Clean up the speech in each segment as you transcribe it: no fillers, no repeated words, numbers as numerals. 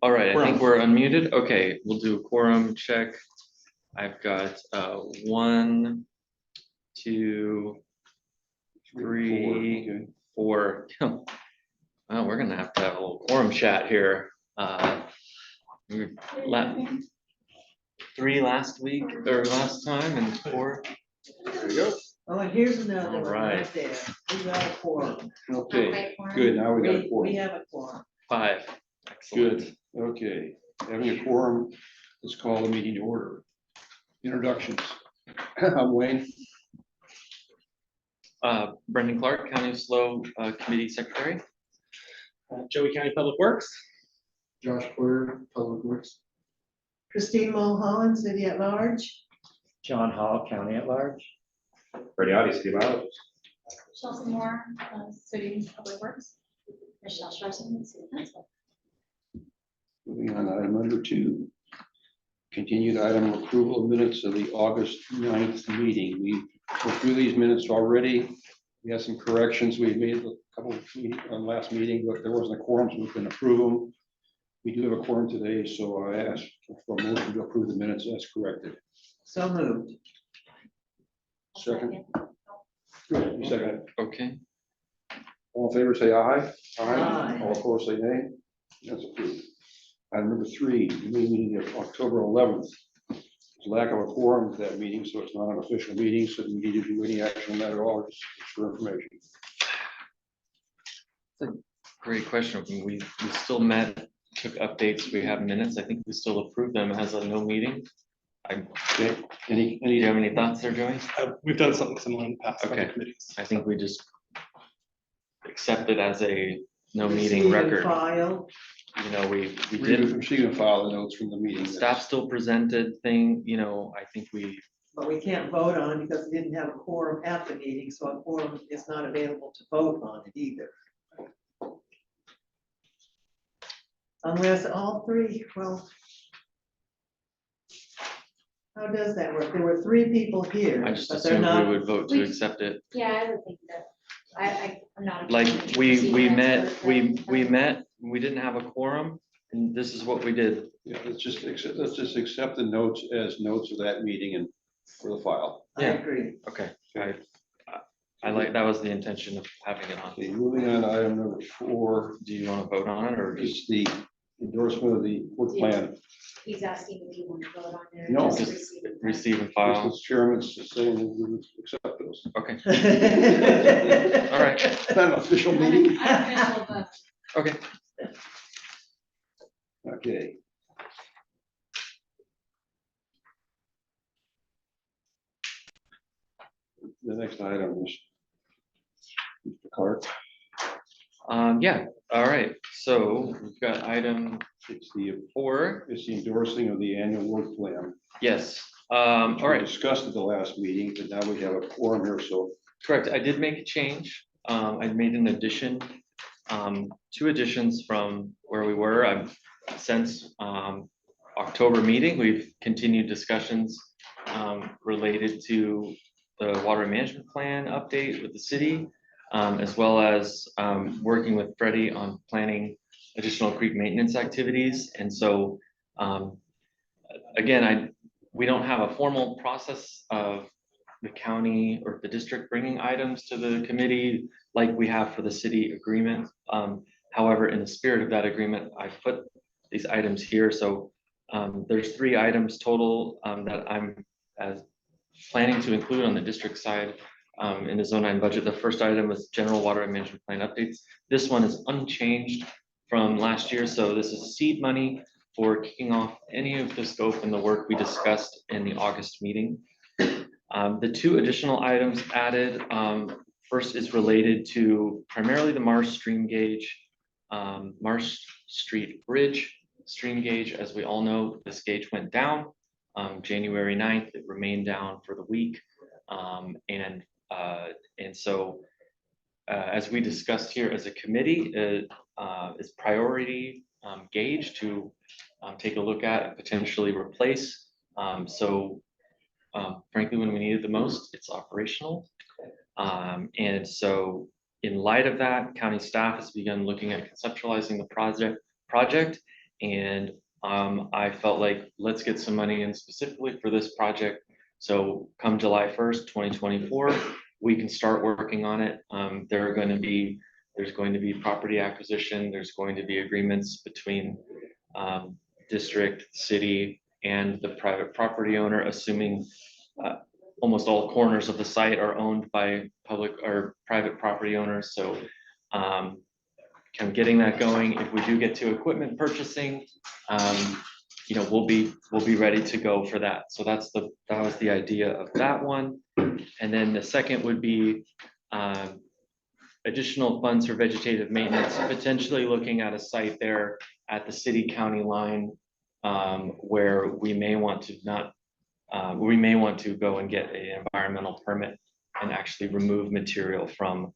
All right, I think we're unmuted. Okay, we'll do a quorum check. I've got 1, 2, 3, 4. Well, we're gonna have to have a little quorum chat here. We left 3 last week or last time, and 4. There we go. Oh, and here's another All one right. right there. We got a quorum. Okay, good. Now we got a We quorum. have a quorum. 5. Excellent. Good. Okay, having a quorum, let's call the meeting to order. Introductions. I'm Wayne. Brendan Clark, County of SLO Committee Secretary. Joey County Public Works. Josh Queer, Public Works. Christine Mulholland, City at Large. John Hall, County at Large. Freddie Audi, City Biologist. Chelsea Moore, City Public Works. Michelle Schwarzen, City Council. Moving on to item number 2. Continued item approval of minutes of the August 9th meeting. We went through these minutes already. We had some corrections. We made a couple of last meeting, but there wasn't a quorum, so we couldn't approve them. We do have a quorum today, so I ask for a motion to approve the minutes as corrected. So moved. Second. Good. Second. Okay. All in favor, say aye. Aye. All opposed, say nay. That's approved. Item number 3, the meeting of October 11th. There's lack of a quorum at that meeting, so it's not an official meeting, so we need to do any action on that at all, just for information. Great question. We still met, took updates. We have minutes. I think we still approve them as a no meeting. Okay, Do you have any thoughts there, Joey? We've done something similar in the past. Okay. Other committees. I think we just accept it as a no Receive meeting and record. File. You know, we did, receive and file the notes from the meeting. staff still presented thing, you know, I think we, But we can't vote on it because we didn't have a quorum at the meeting, so a quorum is not available to vote on it either. Unless all 3, well. How does that work? There were 3 people here, I just but they're assumed we not. would vote to accept it. Yeah, I would think that. I'm not. Like, we met, we didn't have a quorum, and this is what we did. Yeah, let's just accept the notes as notes of that meeting and for the file. I Yeah. agree. Okay, I like, that was the intention of having it on. Okay, moving on to item number 4, Do you want to vote on it, or just? is the endorsement of the work plan. He's asking if you want to vote on there. No. Just receive it. Receive and file? Mr. Chairman's just saying that we would accept those. Okay, All all right, It's not an official meeting. Unofficial, but okay. Okay. The next item is Mr. Clark. Yeah, all right, so we've got item It's the 4, endorsing of the annual work plan. yes, all We right. discussed at the last meeting, but now we have a quorum here, so Correct, I did make a change. I made an addition, 2 additions from where we were. I've since October meeting, we've continued discussions related to the water management plan update with the city, as well as working with Freddie on planning additional creek maintenance activities. And so again, we don't have a formal process of the county or the district bringing items to the committee like we have for the city agreement. However, in the spirit of that agreement, I put these items here. So there's 3 items total that I'm planning to include on the district side in the Zone 9 budget. The first item is general water and management plan updates. This one is unchanged from last year. So this is seed money for kicking off any of the scope and the work we discussed in the August meeting. The 2 additional items added, first is related to primarily the Marsh Stream Gauge, Marsh Street Bridge stream gauge. As we all know, this gauge went down January 9th. It remained down for the week. And so as we discussed here as a committee, it is priority gauge to take a look at and potentially replace. So frankly, when we need it the most, it's operational. And so in light of that, county staff has begun looking at conceptualizing the project. And I felt like, let's get some money in specifically for this project. So come July 1st, 2024, we can start working on it. There's going to be property acquisition, there's going to be agreements between district, city, and the private property owner, assuming almost all corners of the site are owned by public or private property owners. So kind of getting that going. If we do get to equipment purchasing, we'll be ready to go for that. So that was the idea of that one. And then the second would be additional funds for vegetative maintenance, potentially looking at a site there at the city-county line, where we may want to go and get an environmental permit and actually remove material from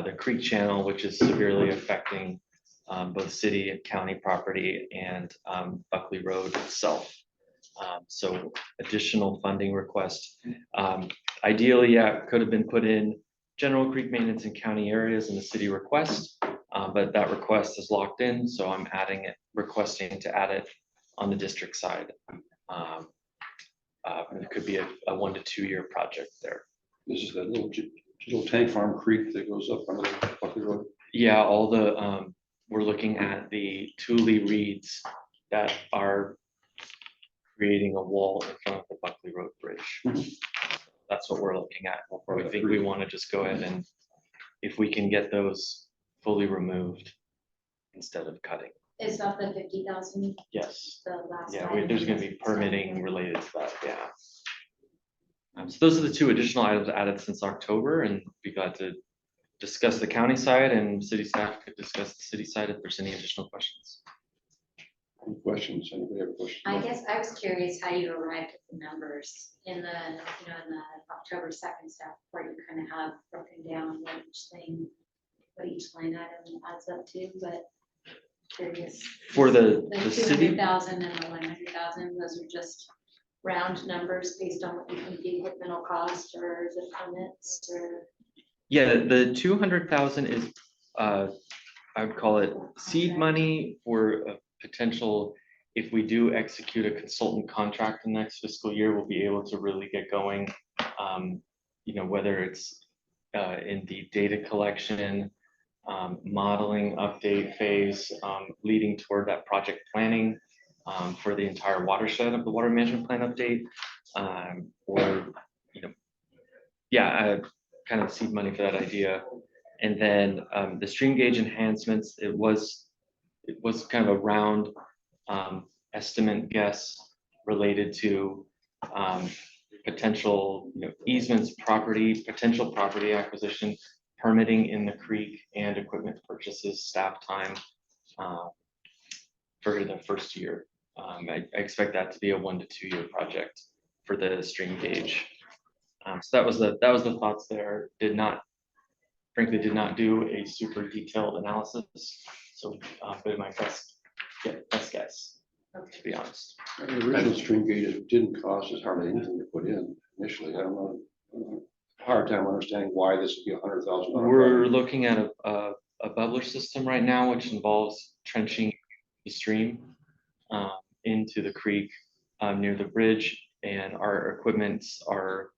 the creek channel, which is severely affecting both city and county property and Buckley Road itself. So additional funding request. Ideally, could have been put in general creek maintenance in county areas in the city request, but that request is locked in, so I'm requesting to add it on the district side. It could be a 1 to 2 year project there. This is that little tank farm creek that goes up under the Buckley Road. Yeah, we're looking at the Thule reeds that are creating a wall in front of the Buckley Road Bridge. That's what we're looking at. We think we want to just go ahead and, if we can get those fully removed instead of cutting. Is that the 50,000? Yes. The last. Yeah, item there's going to is- be permitting related to that. Yeah. So those are the 2 additional items added since October, and be glad to discuss the county side, and city staff could discuss the city side if there's any additional questions. Any questions? Anybody have a question? I guess I was curious how you arrived at the numbers in the, in the October 2nd staff report. You kind of have broken down what each line item adds up to, but curious. For the The city, 200,000 and the 100,000, those are just round numbers based on what you think the equipmental cost or the permits or. yeah, the 200,000 is, I would call it seed money for a potential. If we do execute a consultant contract in the next fiscal year, we'll be able to really get going. Whether it's in the data collection, modeling update phase, leading toward that project planning for the entire watershed of the water management plan update, kind of seed money for that idea. And then the stream gauge enhancements, it was kind of a round estimate guess related to potential easements, potential property acquisition, permitting in the creek, and equipment purchases, staff time for the first year. I expect that to be a 1 to 2 year project for the stream gauge. So that was the thoughts there. Frankly, did not do a super detailed analysis. So, but my best guess, to be honest. The original stream gauge didn't cost us hardly anything to put in initially. I don't know. Hard time understanding why this would be $100,000. We're looking at a bubbler system right now, which involves trenching the stream into the creek near the bridge, and our equipments are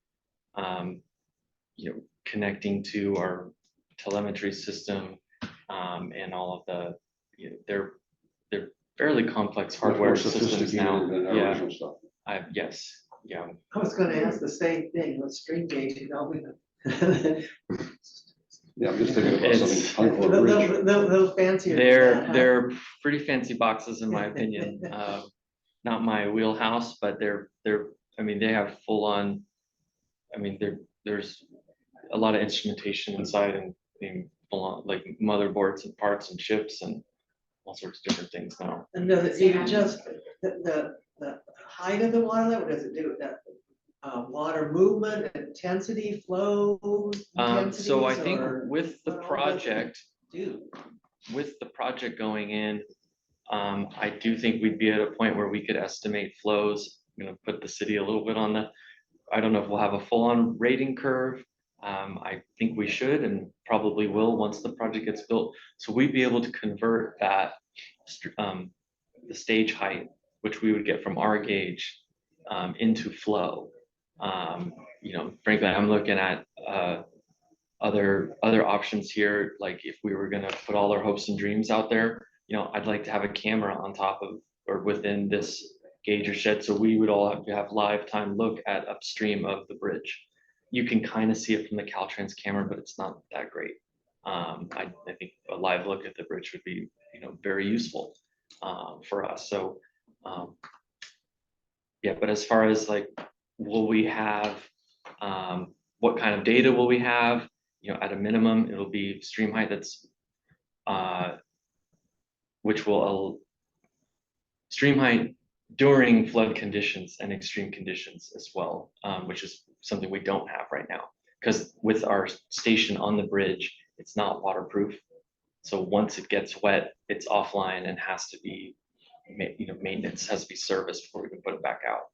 connecting to our telemetry system and all of the they're fairly complex hardware systems now. Yeah, yes, yeah. I was gonna ask the same thing with stream gauge, Yeah, I'm just thinking about something. Those fancier. than that, huh? They're pretty fancy boxes in my opinion. Not my wheelhouse, but they have full on. There's a lot of instrumentation inside and full on like motherboards and parts and chips and all sorts of different things now. And does it even just the height of the water level? Does it do with that water movement, intensity, flow? So I think intensities, or with the what all does it project. do? With the project going in, I do think we'd be at a point where we could estimate flows. I'm gonna put the city a little bit on I don't know if we'll have a full-on rating curve. I think we should and probably will once the project gets built. So we'd be able to convert that, the stage height, which we would get from our gauge, into flow. You know, frankly, I'm looking at other options here. Like if we were gonna put all our hopes and dreams out there, you know, I'd like to have a camera on top of or within this gauge or shed, so we would all have to have live time look at upstream of the bridge. You can kind of see it from the Caltrans camera, but it's not that great. I think a live look at the bridge would be, you know, very useful for us. So yeah, but as far as like, will we have, what kind of data will we have? You know, at a minimum, it'll be stream height that's, which will, stream height during flood conditions and extreme conditions as well, which is something we don't have right now. Because with our station on the bridge, it's not waterproof. So once it gets wet, it's offline and has to be, you know, maintenance has to be serviced before we can put it back out.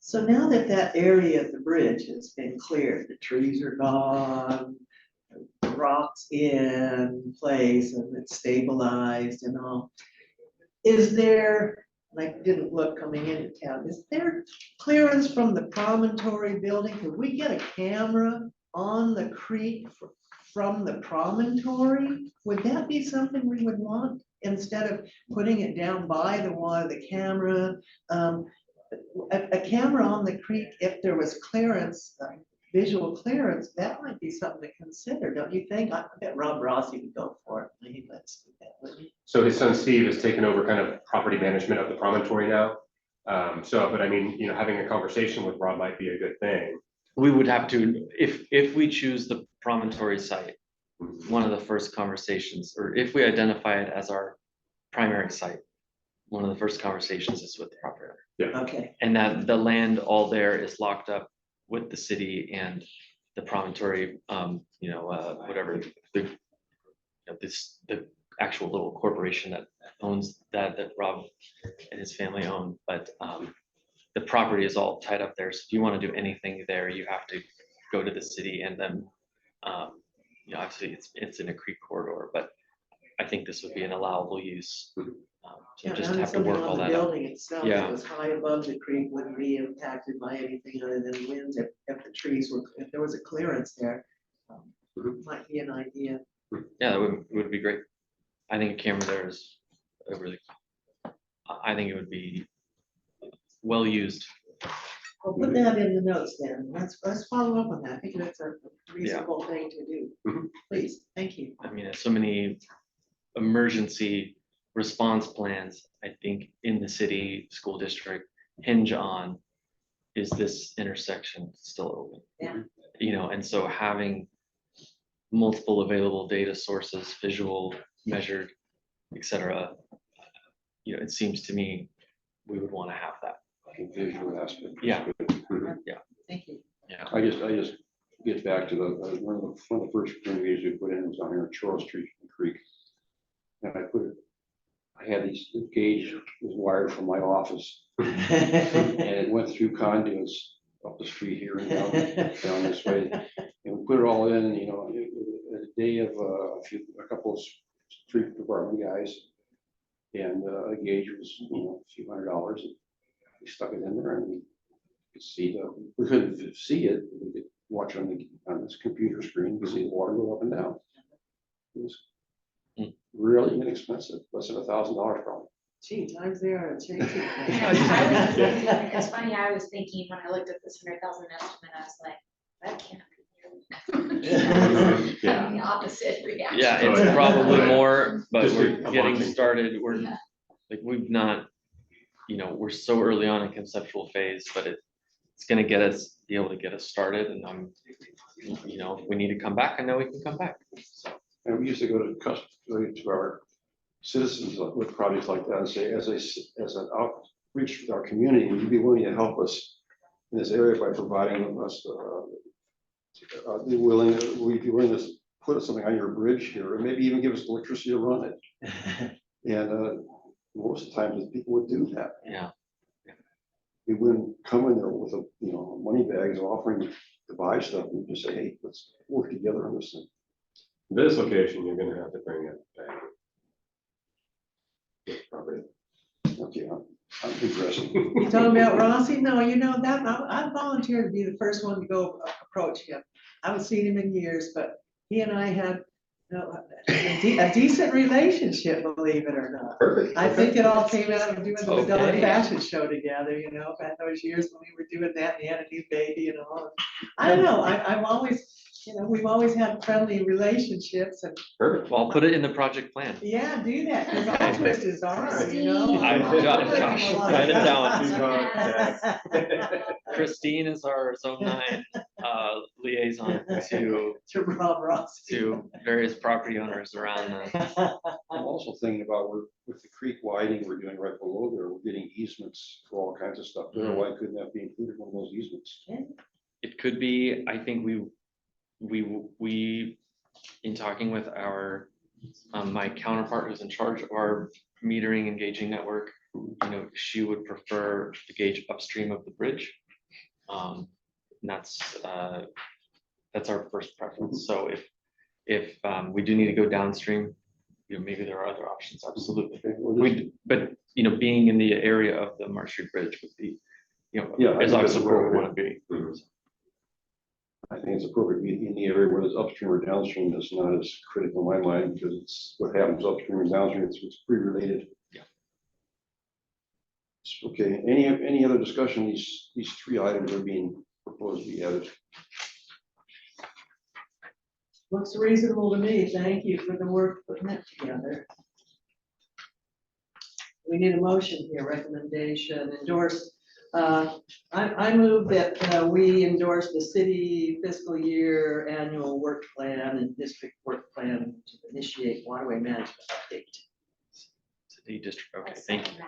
So now that that area of the bridge has been cleared, the trees are gone, the rocks in place and it's stabilized and all. Is there, and I didn't look coming into town, is there clearance from the promontory building? Could we get a camera on the creek from the promontory? Would that be something we would want instead of putting it down by the water, the camera? A camera on the creek, if there was clearance, visual clearance, that might be something to consider, don't you think? I bet Rob Rossi would go for it. Maybe let's do that, wouldn't he? So his son Steve has taken over kind of property management of the promontory now. But I mean, you know, having a conversation with Rob might be a good thing. We would have to, if we choose the promontory site, one of the first conversations, or if we identify it as our primary site, one of the first conversations is with the property owner. Okay, And that the land all there is locked up with the city and the promontory, you know, whatever, the actual little corporation that owns that Rob and his family own, but the property is all tied up there. So if you want to do anything there, you have to go to the city and then, you know, obviously it's in a creek corridor, but I think this would be an allowable use. So yeah, just and have to something work on all the that out. building itself Yeah. that was high above the creek wouldn't be impacted by anything other than winds if the trees were, if there was a clearance there. Might be an idea. Yeah, that would be great. I think a camera there is a really, I think it would be well used. I'll put that in the notes then. Let's follow up on that. I think that's a reasonable thing to do. Mhm. Please, thank you. I mean, so many emergency response plans, I think, in the city school district hinge on, is this intersection still open? Yeah. You know, and so having multiple available data sources, visual, measured, et cetera, you know, it seems to me we would want to have that. Visual aspect. Yeah. Thank you. Yeah. I just get back to one of the first renovations we put in was on here on Charles Street Creek. And I had these gauge was wired from my office and it went through conduits up the street here and down this way. And we put it all in, you know, a day of a couple of street department guys. And a gauge was, you know, a few $100. We stuck it in there and we could see we couldn't see it. We could watch on this computer screen, we could see the water go up and down. It was really inexpensive, less than $1,000 probably. Gee, times they are changing. It's funny, I was thinking when I looked at this 100,000 estimate, I was like, that can't be. Yeah. Having the opposite reaction. Yeah, Oh, it's yeah. probably more, but Just we're a getting launching. started. We're Yeah. like, we've not, you know, we're so early on in conceptual phase, but it's gonna be able to get us started, and you know, if we need to come back, I know we can come back. So, And we used to go to our citizens with projects like that and say, as an outreach with our community, would you be willing to help us in this area by providing us, will you be willing to put something on your bridge here, and maybe even give us electricity to run it? And most of the time, people would do that. yeah. we wouldn't come in there with a, you know, money bags offering to buy stuff. We just say, hey, let's work together on this thing. This location, you're gonna have to bring it back. Property. Okay, I'm digressing. You talking about Rossi? No, you know that, I volunteered to be the first one to go approach him. I haven't seen him in years, but he and I had, you know, a decent relationship, believe it or not. Perfect. I think it all came out of doing the Madonna Okay. Fashion Show together, you know, back those years when we were doing that, and he had a new baby and all. I don't know, I've always, you know, we've always had friendly relationships, and Perfect. Well, I'll put it in the project plan. yeah, do that, because all twist is hard, you know. Josh, write it down. down. Christine is our zone 9 liaison To Rob Ross. to various property owners around the. I'm also thinking about with the creek widening we're doing right below there, we're getting easements for all kinds of stuff there. Why couldn't that be included in one of those easements? It could be, I think we, in talking with our, my counterpart who's in charge of our metering and gauging network, you know, she would prefer the gauge upstream of the bridge. And that's our first preference. So if we do need to go downstream, you know, maybe there are other options, absolutely. Okay, well, this- But, you know, being in the area of the Marsh Street Bridge would be, you know, Yeah, I as think obvious that's as where we appropriate. want to be. I think it's appropriate in the area where there's upstream or downstream. That's not as critical in my mind because it's what happens upstream and downstream. It's pretty related. Yeah. Okay, any other discussion? These 3 items are being proposed to be added. Looks reasonable to me. Thank you for the work putting it together. We need a motion here, recommendation, endorse. I move that we endorse the city fiscal year annual work plan and district work plan to initiate waterway management update. City district, okay, thank you.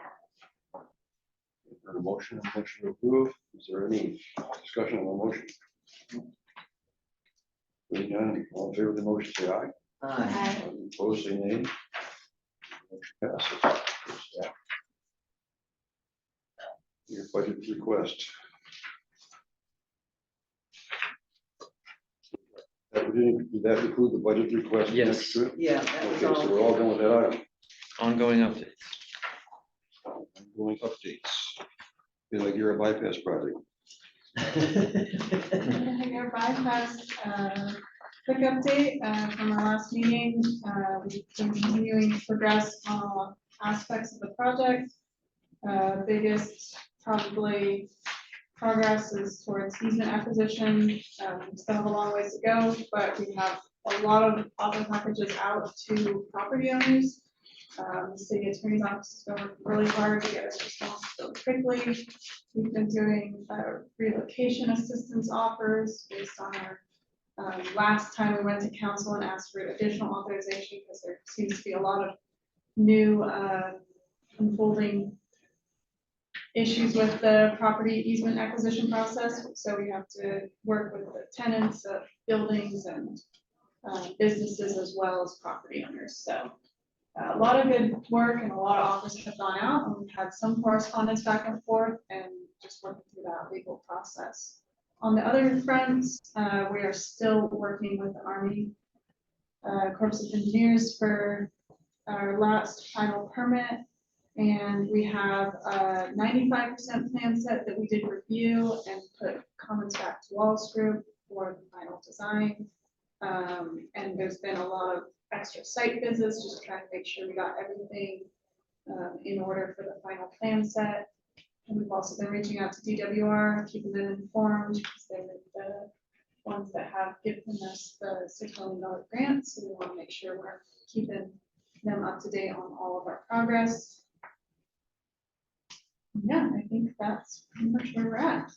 Heard a motion to approve. Is there any discussion on the motion? Hearing none, all in favor of the motion, say aye. Aye. Opposed, say nay. Motion passes. Your budget request. Did that include the budget request? Yes. next to it? Yeah, that was Okay, so we're all done with that item. Ongoing updates. Going updates. Feel like you're a bypass project. Your bypass, quick update from our last meeting. We've been continuing to progress on all aspects of the project. Biggest probably progress is towards easement acquisition. We still have a long ways to go, but we have a lot of offer packages out to property owners. The city attorney's office is going really hard to get us response so quickly. We've been doing relocation assistance offers based on our last time we went to council and asked for additional authorization because there seems to be a lot of new unfolding issues with the property easement acquisition process. So we have to work with the tenants of buildings and businesses as well as property owners. So a lot of good work and a lot of offers have gone out, and we've had some correspondence back and forth and just working through that legal process. On the other fronts, we are still working with the Army Corps of Engineers for our last final permit. And we have a 95% plan set that we did review and put comments back to Wallace Group for the final design. And there's been a lot of extra site visits, just trying to make sure we got everything in order for the final plan set. And we've also been reaching out to DWR, keeping them informed, because they're the ones that have given us the $6 million grant. So we want to make sure we're keeping them up to date on all of our progress. Yeah, I think that's pretty much where we're at.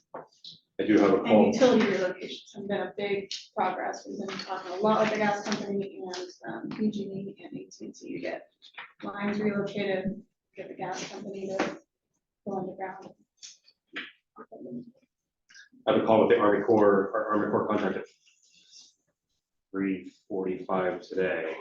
I do have a And call. utility relocations have been a big progress. We've been talking a lot with the gas company and PG&E and AT&T to get lines relocated, get the gas company to go underground. I have a call with the Army Corps, our Army Corps contract at 3:45 today.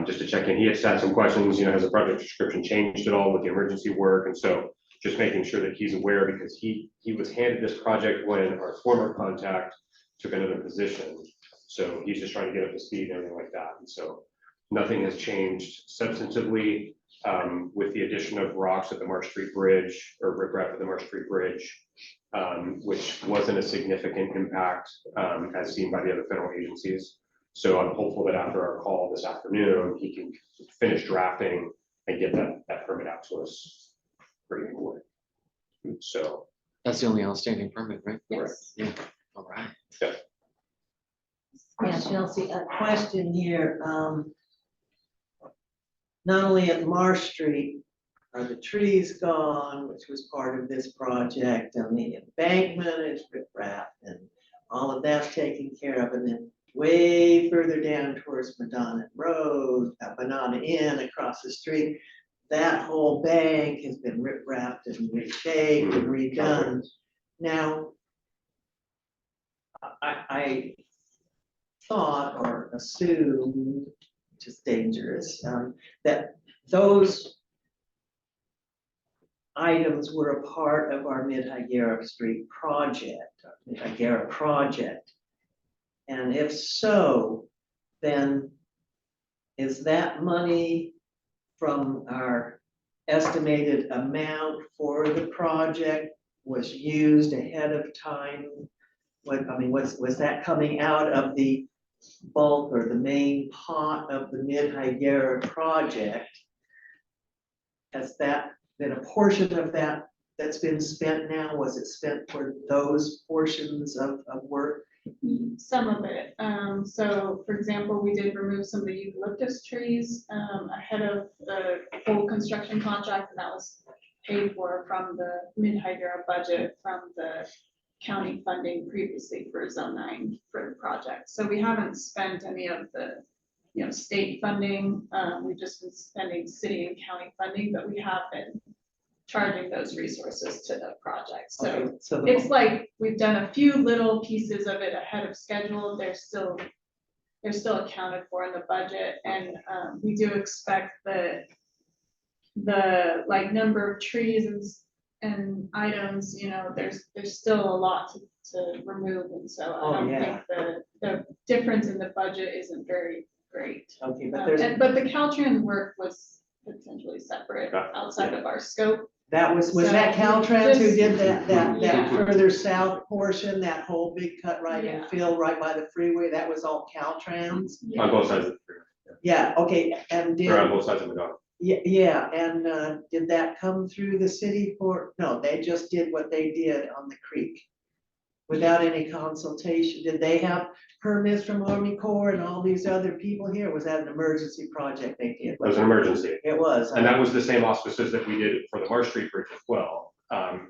Just to check in, he had some questions, you know, has the project description changed at all with the emergency work? And so just making sure that he's aware, because he was handed this project when our former contact took another position. So he's just trying to get up to speed and everything like that. And so nothing has changed substantively, with the addition of rocks at the Marsh Street Bridge, or riprap at the Marsh Street Bridge, which wasn't a significant impact, as seen by the other federal agencies. So I'm hopeful that after our call this afternoon, he can finish drafting and get that permit out to us pretty quick. So, That's the only outstanding permit, right? Yes. Yeah, all right. Yeah, Chelsea, a question here, not only at Marsh Street are the trees gone, which was part of this project, and the embankment is riprap, and all of that's taken care of, and then way further down towards Madonna Road, Banana Inn across the street, that whole bank has been riprapped and reshaped and redone. Now, I thought or assumed, which is dangerous, that those items were a part of our Mid-Higuera Street project, Mid-Higuera project. And if so, then is that money from our estimated amount for the project was used ahead of time? Was that coming out of the bulk or the main pot of the Mid-Higuera project? Has that been a portion of that that's been spent now? Was it spent for those portions of work? Some of it. So for example, we did remove some of the eucalyptus trees ahead of the full construction contract, and that was paid for from the Mid-Higuera budget from the county funding previously for Zone 9 for the project. So we haven't spent any of the, state funding. We've just been spending city and county funding, but we have been charging those resources to the project. So Okay, so it's like we've done a few little pieces of it ahead of schedule. They're still accounted for in the budget, and we do expect the like number of trees and items, there's still a lot to remove, and so I don't think the difference in the budget isn't very great. Okay, but there's, But the Caltrans work was potentially separate outside of our scope. was so that Caltrans who just- did that Yeah. further south portion, that whole big cut right in Yeah. field right by the freeway? That was all Caltrans? on both sides of the freeway, Yeah, okay, and did. or on both sides of the dock. Yeah, and did that come through the city no, they just did what they did on the creek without any consultation? Did they have permits from Army Corps and all these other people here? Was that an emergency project they did? It was an emergency. It was. And that was the same auspices that we did for the Marsh Street Bridge as well,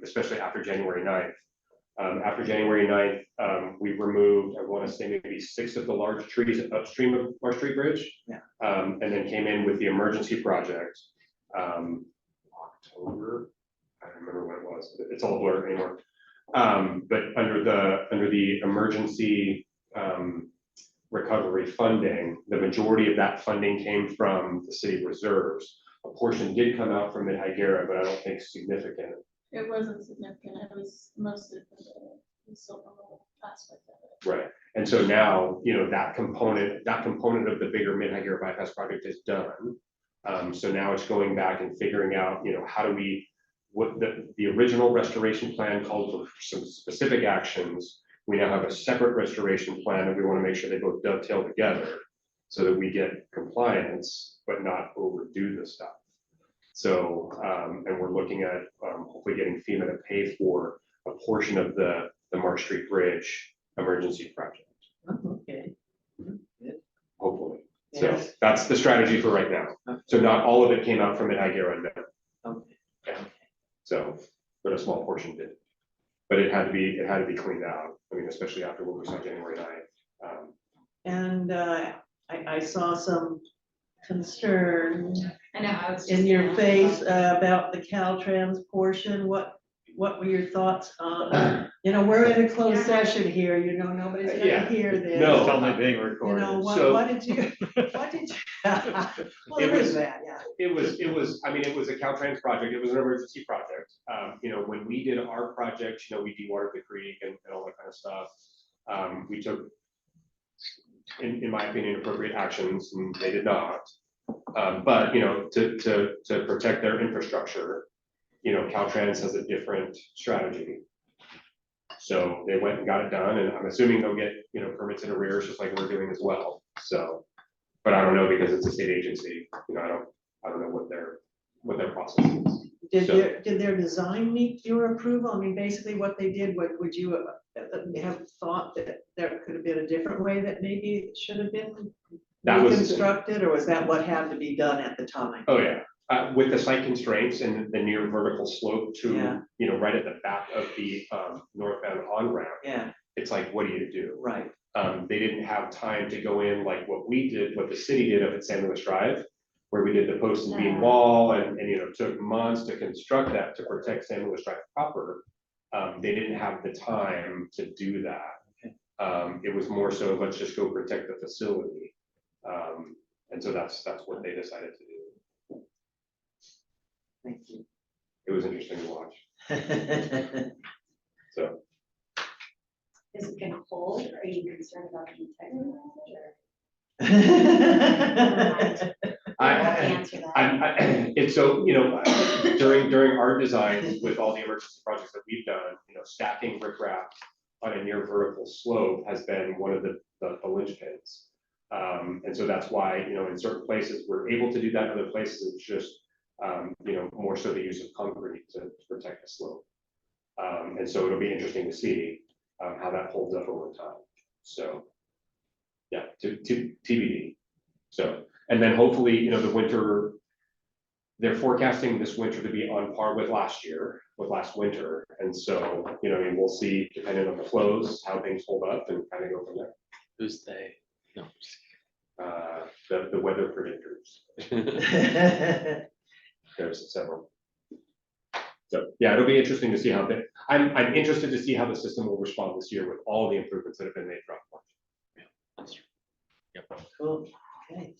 especially after January 9th. After January 9th, we removed, I want to say maybe 6 of the large trees upstream of Marsh Street Bridge. Yeah. And then came in with the emergency project, October, I don't remember when it was, it's all blurred anymore. But under the emergency recovery funding, the majority of that funding came from the city reserves. A portion did come out from Mid-Higuera, but I don't think significant. It wasn't significant. It was mostly the silver aspect of it. Right, and so now, that component of the bigger Mid-Higuera bypass project is done. So now it's going back and figuring out, how do we, what the original restoration plan called for some specific actions. We now have a separate restoration plan, and we want to make sure they both dovetail together so that we get compliance, but not overdo the stuff. So, and we're looking at hopefully getting FEMA to pay for a portion of the Marsh Street Bridge emergency project, Okay. hopefully. So Yes. that's the strategy for right now. So not all of it came out from Mid-Higuera, no. Okay. Yeah. So, but a small portion did. But it had to be cleaned out. I mean, especially after what we saw January 9th. And I saw some concern I know, I was just. in your gonna- face about the Caltrans portion. What were your thoughts on, we're in a closed session here, nobody's Yeah. gonna hear this. No. being recorded. What did you, well, there is that, yeah. I mean, it was a Caltrans project, it was an emergency project. You know, when we did our project, you know, we dewatered the creek and all that kind of stuff. We took, in my opinion, appropriate actions, and they did not. But, you know, to protect their infrastructure, you know, Caltrans has a different strategy. So they went and got it done, and I'm assuming they'll get, you know, permits in arrears, just like we're doing as well, so. But I don't know, because it's a state agency, you know, I don't know what their process is. Did their design meet your approval? I mean, basically what they did, what would you have thought that there could have been a different way that maybe it should have been That was- reconstructed, or was that what had to be done at the time? Oh, yeah, with the site constraints and the near vertical slope to, Yeah. you know, right at the back of the northbound on-ramp, Yeah, it's like, what do you do? right. They didn't have time to go in like what we did, what the city did up at San Luis Drive, where we did the post and beam wall and, you know, took months to construct that to protect San Luis Drive proper. They didn't have the time to do that. It was more so, let's just go protect the facility. And so that's what they decided to do. Thank you. It was interesting to watch, so. Is it gonna hold? Are you concerned about the integrity of it, or? I- don't have to answer that. It's so, you know, during our design with all the emergency projects that we've done, you know, stacking riprap on a near vertical slope has been one of the linchpins. And so that's why, you know, in certain places, we're able to do that, in other places, it's just, you know, more so the use of concrete to protect the slope. And so it'll be interesting to see how that holds up over time. So, yeah, to TBD. So, and then hopefully, you know, the winter, they're forecasting this winter to be on par with last winter. And so, you know, I mean, we'll see, depending on the flows, how things hold up and kind of go from there. Who's they? No. The weather predictors, there's several. So, yeah, it'll be interesting to see how I'm interested to see how the system will respond this year with all the improvements that have been made throughout March. That's true. Yep. Cool, okay.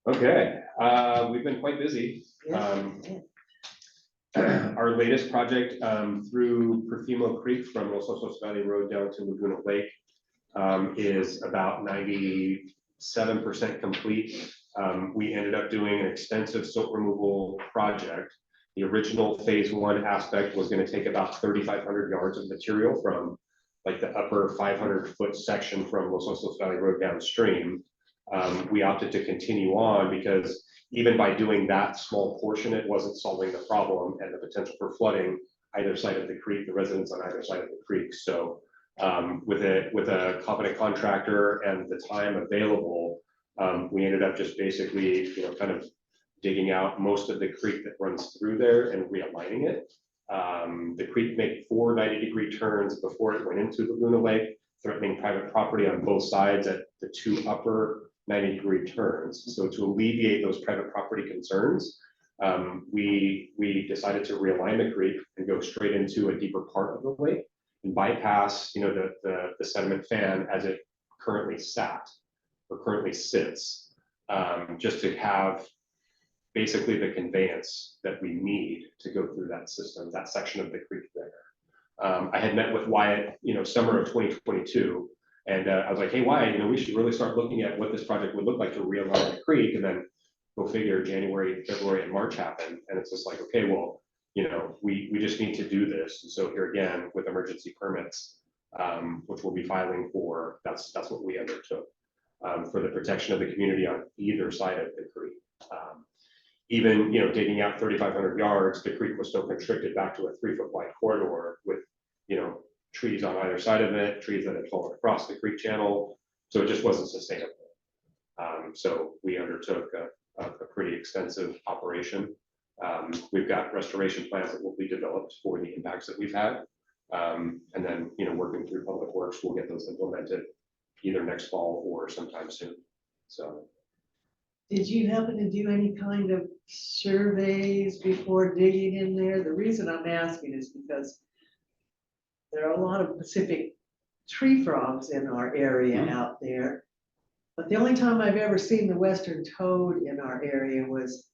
Okay, we've been quite busy. Yeah. Our latest project through Perfimo Creek from Los Osos Valley Road down to Laguna Lake is about 97% complete. We ended up doing an extensive silt removal project. The original phase 1 aspect was going to take about 3,500 yards of material from like the upper 500-foot section from Los Osos Valley Road downstream. We opted to continue on because even by doing that small portion, it wasn't solving the problem and the potential for flooding either side of the creek, the residents on either side of the creek. So with a competent contractor and the time available, we ended up just basically, you know, kind of digging out most of the creek that runs through there and realigning it. The creek made 4 90-degree turns before it went into Laguna Lake, threatening private property on both sides at the 2 upper 90-degree turns. So to alleviate those private property concerns, we decided to realign the creek and go straight into a deeper part of the lake and bypass, you know, the sediment fan as it currently sits, just to have basically the conveyance that we need to go through that system, that section of the creek there. I had met with Wyatt, you know, summer of 2022, and I was like, hey, Wyatt, you know, we should really start looking at what this project would look like to realign the creek, and then go figure January, February, and March happened, and it's just like, okay, well, you know, we just need to do this. And so here again, with emergency permits, which we'll be filing for, that's what we undertook for the protection of the community on either side of the creek. Even, you know, digging out 3,500 yards, the creek was still constricted back to a 3-foot wide corridor with, you know, trees on either side of it, trees that had fallen across the creek channel. So it just wasn't sustainable. So we undertook a pretty extensive operation. We've got restoration plans that will be developed for the impacts that we've had. And then, you know, working through Public Works, we'll get those implemented either next fall or sometime soon. So. Did you happen to do any kind of surveys before digging in there? The reason I'm asking is because there are a lot of Pacific tree frogs in our area Mhm. out there. But the only time I've ever seen the western toad in our area was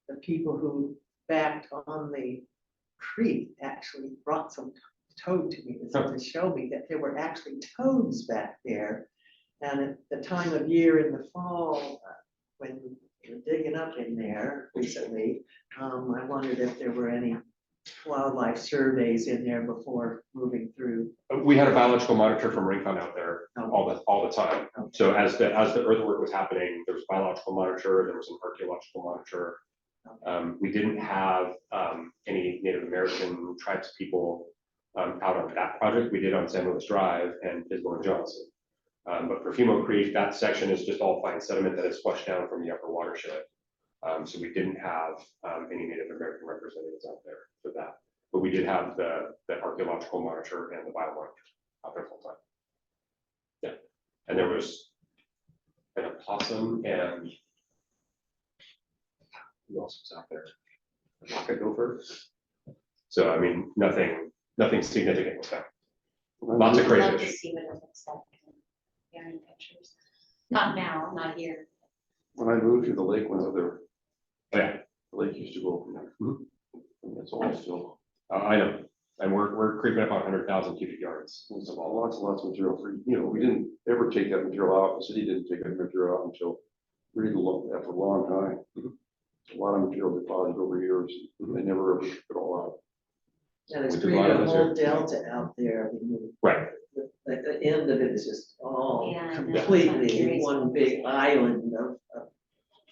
the people who backed on the creek actually brought some toad to me to show me that there were actually toads back there. And at the time of year in the fall, when you're digging up in there recently, I wondered if there were any wildlife surveys in there before moving through. We had a biological monitor from Rincon out there all the time. So as the earthwork was happening, there was a biological monitor, there was an archaeological monitor. We didn't have any Native American tribes people out on that project. We did on San Luis Drive and Pismo and Johnson. But for Fimo Creek, that section is just all fine sediment that is flushed down from the upper watershed. So we didn't have any Native American representatives out there for that. But we did have the archaeological monitor and the biomonitor out there full time. Yeah, and there was an opossum and who else was out there? A rocket gopher. So I mean, nothing significant was found. Lots of I'd love to crayfish. see what it looks like. Yeah, in pictures. Not now, not here. When I moved to the lake, when other, Oh, yeah, the lake used to go from there. And that's all still, I know. And we're creeping up on 100,000 cubic yards. there's lots and lots of material for, we didn't ever take that material out. The city didn't take that material out until really long, after a long time. A lot of material deposited over years. They never ever took it all out. And it's We did a lot created of a this whole here. delta out there. I mean, Right. the end of it is just all Yeah, I know, that's what I'm completely curious one about. big island of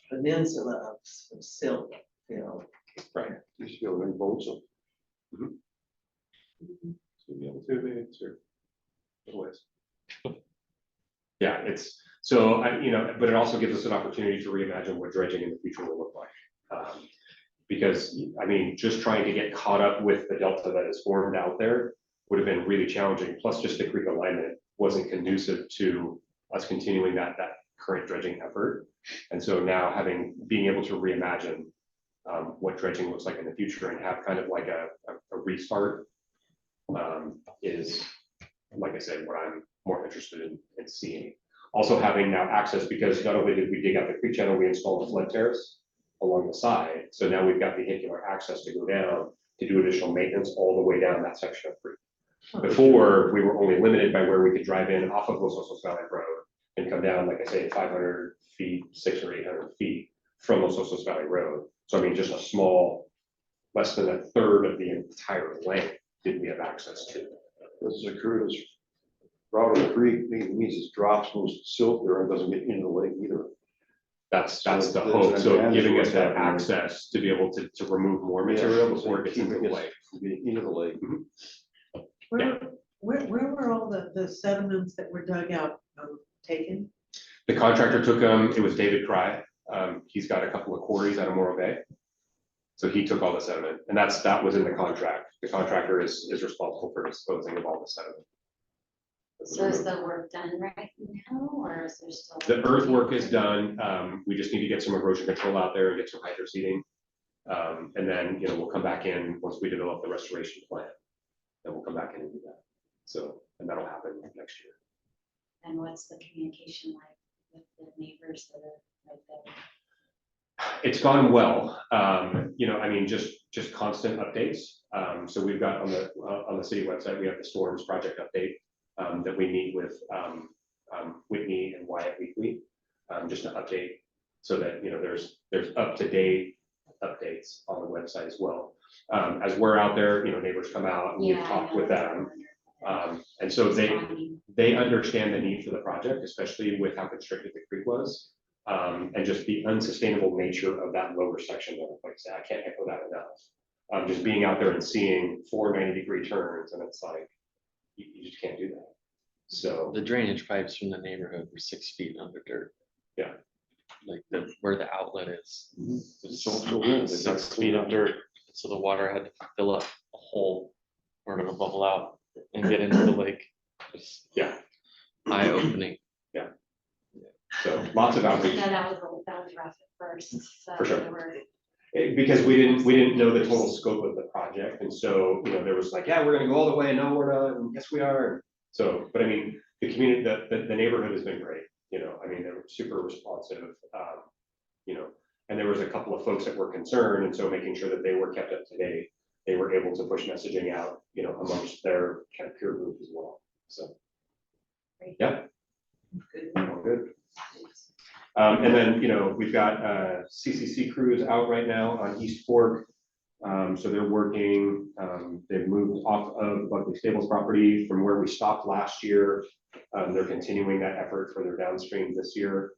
peninsula of silt, Right. Used to be able to make boats of. To be able to, maybe it's your ways. Yeah, it's, so but it also gives us an opportunity to reimagine what dredging in the future will look like. Because, I mean, just trying to get caught up with the delta that is formed out there would have been really challenging. Plus, just the creek alignment wasn't conducive to us continuing that current dredging effort. And so now being able to reimagine what dredging looks like in the future and have kind of like a restart is, like I said, what I'm more interested in seeing. Also having now access, because not only did we dig out the creek channel, we installed a flood terrace along the side. So now we've got vehicular access to go down to do additional maintenance all the way down that section of creek. Before, we were only limited by where we could drive in off of Los Osos Valley Road and come down, like I say, 500 feet, 600 or 800 feet from Los Osos Valley Road. So I mean, just a small, less than a third of the entire length did we have access to. This is a cruise. Route of the creek means it drops most silt there and doesn't get into the lake either. That's So the there's hope. an So advantage giving to us what's that happening. access to be able to remove more material before it gets into the Keeping us lake. from getting into the lake. Where were all the sediments that were dug out taken? The contractor took them, it was David Cry. He's got a couple of quarries out of Morro Bay. So he took all the sediment, and that was in the contract. The contractor is responsible for disposing of all the sediment. So is the work done right now, or is there still? The earthwork is done. We just need to get some erosion control out there and get some hydro seeding. And then, we'll come back in once we develop the restoration plan. Then we'll come back in and do that. So, and that'll happen next year. And what's the communication like with the neighbors that are right there? It's gone well. I mean, just constant updates. So we've got on the city website, we have the storms project update that we meet with Whitney and Wyatt weekly, just to update so that, there's up-to-date updates on the website as well. As we're out there, neighbors come out and we've Yeah, I talked know, with that's what them. I wondered. And so Finding- they understand the need for the project, especially with how constricted the creek was. And just the unsustainable nature of that lower section of, like I said, I can't echo that enough. Just being out there and seeing 4 90-degree turns, and it's like, you just can't do that. So, The drainage pipes from the neighborhood were 6 feet under dirt. Yeah. Like where the outlet is. It's all still in. They've got 6 feet of dirt, so the water had to fill up a hole or it'll bubble out and get into the lake. It's yeah, eye opening. so lots of outreach. No, that was rough at first. So For sure. there were Because we didn't know the total scope of the project, and so, there was like, yeah, we're gonna go all the way, and no, we're not, and yes, we are. So, but I mean, the community, the neighborhood has been great, I mean, they were super responsive, and there was a couple of folks that were concerned, and so making sure that they were kept up to date, they were able to push messaging out, amongst their kind of peer group as well, so. Yeah. All good. And then, we've got CCC crews out right now on East Fork. So they're working, they've moved off of Buckley Stables property from where we stopped last year. They're continuing that effort for their downstream this year,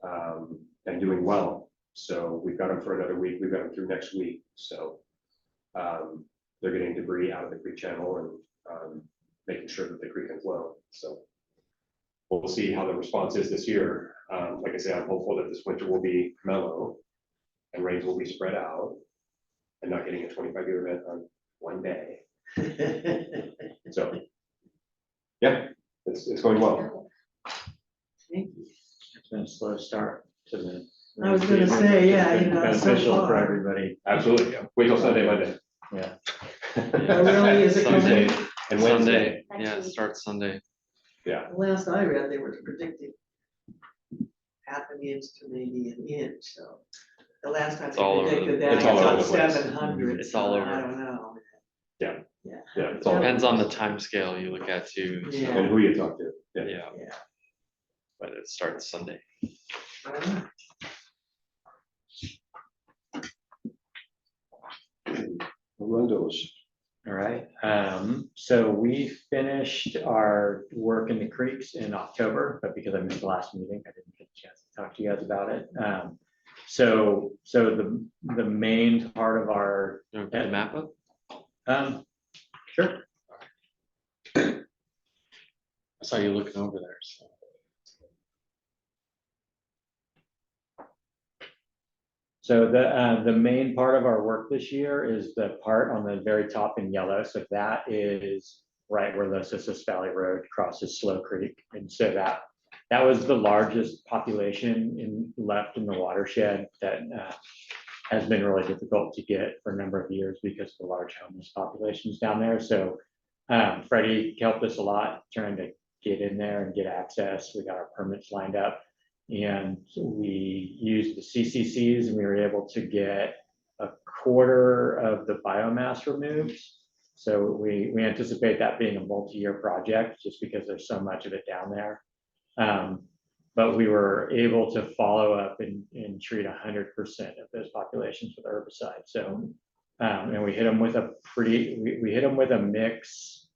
and doing well. So we've got them for another week. We've got them through next week. So they're getting debris out of the creek channel and making sure that the creek can flow. So we'll see how the response is this year. Like I say, I'm hopeful that this winter will be mellow and rains will be spread out and not getting a 25-year event on one day. So, yeah, it's going well. Thank you. It's been a slow start to the. I was gonna say, yeah, It's been so beneficial for far. everybody. Absolutely. Yeah. Wait till Sunday, Monday. Yeah. Oh, really? Is it Tuesday coming? and Wednesday. Sunday, yeah, it starts Sunday. Yeah. Last I read, they were predicting half an inch to maybe an inch, so. The last time It's all they over predicted the- that, it's it all was over on the place. 700. It's so all I over. don't know. Yeah. Yeah. Yeah, it's all Depends on the time scale you look at too. so, Yeah. And who you talk to. Yeah. Yeah, Yeah. but it starts Sunday. Arundos. All right, so we finished our work in the creeks in October, but because I missed the last meeting, I didn't get a chance to talk to you guys about it. So the main part of our, You want to put the map up? sure. I saw you looking over there, so. So the main part of our work this year is the part on the very top in yellow. So that is right where the Sissus Valley Road crosses Slow Creek. And so that was the largest population left in the watershed that has been really difficult to get for a number of years because of the large homeless populations down there. So Freddie helped us a lot trying to get in there and get access. We got our permits lined up. And we used the CCCs and we were able to get a quarter of the biomass removed. So we anticipate that being a multi-year project just because there's so much of it down there. But we were able to follow up and treat 100% of those populations with herbicide. So, and we hit them with we hit them with a mix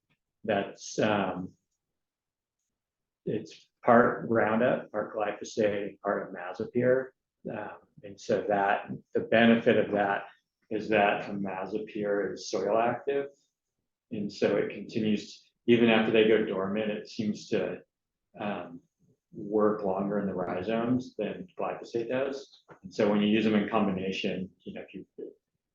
that's, it's part Roundup, part glyphosate, and part imazapyr. And so that the benefit of that is that imazapyr is soil active. And so it continues, even after they go dormant, it seems to work longer in the rhizomes than glyphosate does. And so when you use them in combination, if you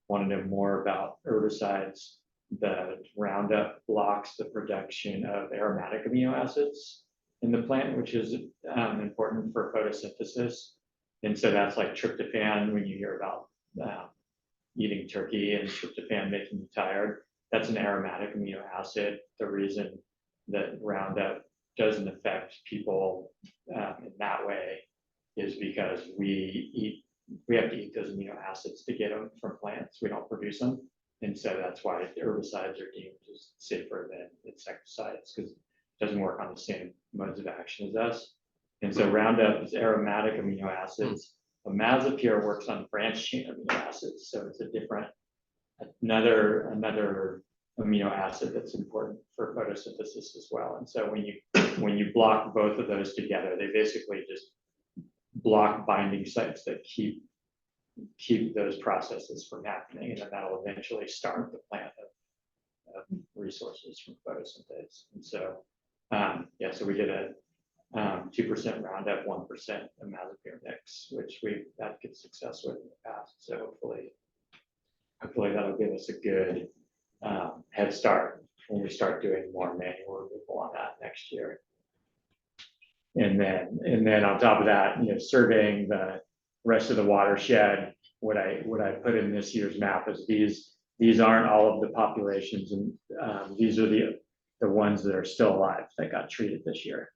want to know more about herbicides, the Roundup blocks the production of aromatic amino acids in the plant, which is important for photosynthesis. And so that's like tryptophan when you hear about eating turkey and tryptophan making you tired. That's an aromatic amino acid. The reason that Roundup doesn't affect people in that way is because we have to eat those amino acids to get them from plants. We don't produce them. And so that's why herbicides are deemed as safer than insecticides, because doesn't work on the same modes of action as us. And so Roundup is aromatic amino acids. Imazapyr works on branched chain amino acids. So it's a different, another amino acid that's important for photosynthesis as well. And so when you block both of those together, they basically just block binding sites that keep those processes from happening. And then that'll eventually starve the plant of resources from photosynthesis. And so yeah, so we did a 2% Roundup, 1% imazapyr mix, which we've had good success with in the past. So hopefully that'll give us a good head start when we start doing more manual removal on that next year. And then on top of that, surveying rest of the watershed, what I put in this year's map is these aren't all of the populations, and these are the ones that are still alive that got treated this year.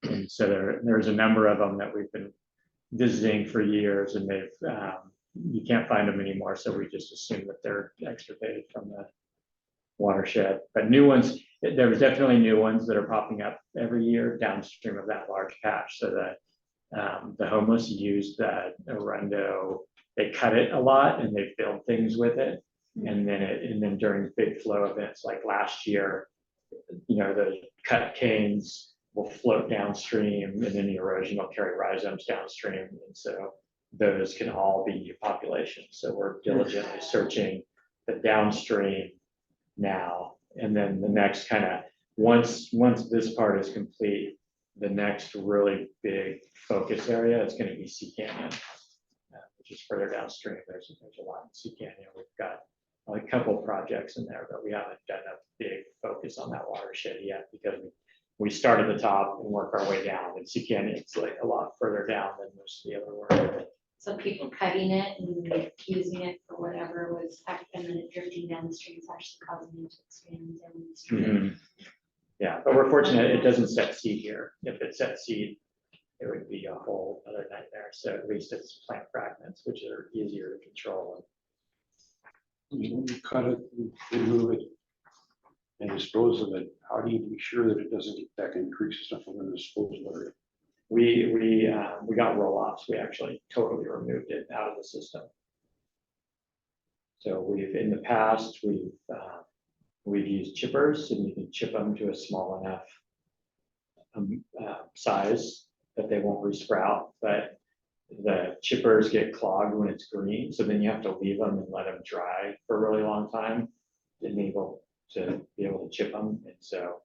And so there's a number of them that we've been visiting for years, and they've you can't find them anymore, so we just assume that they're extirpated from the watershed. But new ones, there was definitely new ones that are popping up every year downstream of that large patch. So that the homeless used that Orundo, they cut it a lot and they build things with it. And then during big flow events like last year, you know, the cut canes will float downstream, and then the erosion will carry rhizomes downstream. And so those can all be new populations. So we're diligently searching the downstream now. And then the next kind of, once this part is complete, the next really big focus area is going to be Sea Canyon, which is further downstream. There's a lot in Sea Canyon. We've got a couple projects in there, but we haven't done a big focus on that watershed yet because we start at the top and work our way down. And Sea Canyon's like a lot further down than most of the other work. So people cutting it and using it for whatever was and then it drifting down the stream is actually causing it to expand down the stream. Yeah, but we're fortunate it doesn't set seed here. If it set seed, it would be a whole other nightmare. So at least it's plant fragments, which are easier to control. When you cut it, remove it, and dispose of it, how do you be sure that it doesn't get back and increase stuff in the disposal area? We got roll-offs. We actually totally removed it out of the system. So in the past, we've used chippers, and you can chip them to a small enough size that they won't resprout, but the chippers get clogged when it's green. So then you have to leave them and let them dry for a really long time to be able to chip them. And so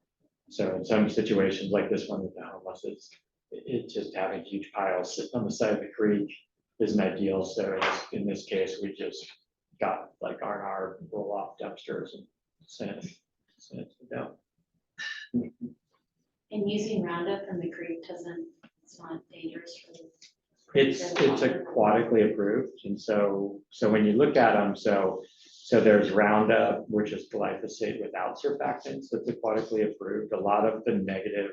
in some situations like this one with the homeless, it's just having huge piles sitting on the side of the creek isn't ideal. So in this case, we just got like R&R roll-off dumpsters and sent it down. And using Roundup from the creek it's not dangerous for the. It's aquatically approved, and so when you look at them, so there's Roundup, which is glyphosate without surfactants, that's aquatically approved. A lot of the negative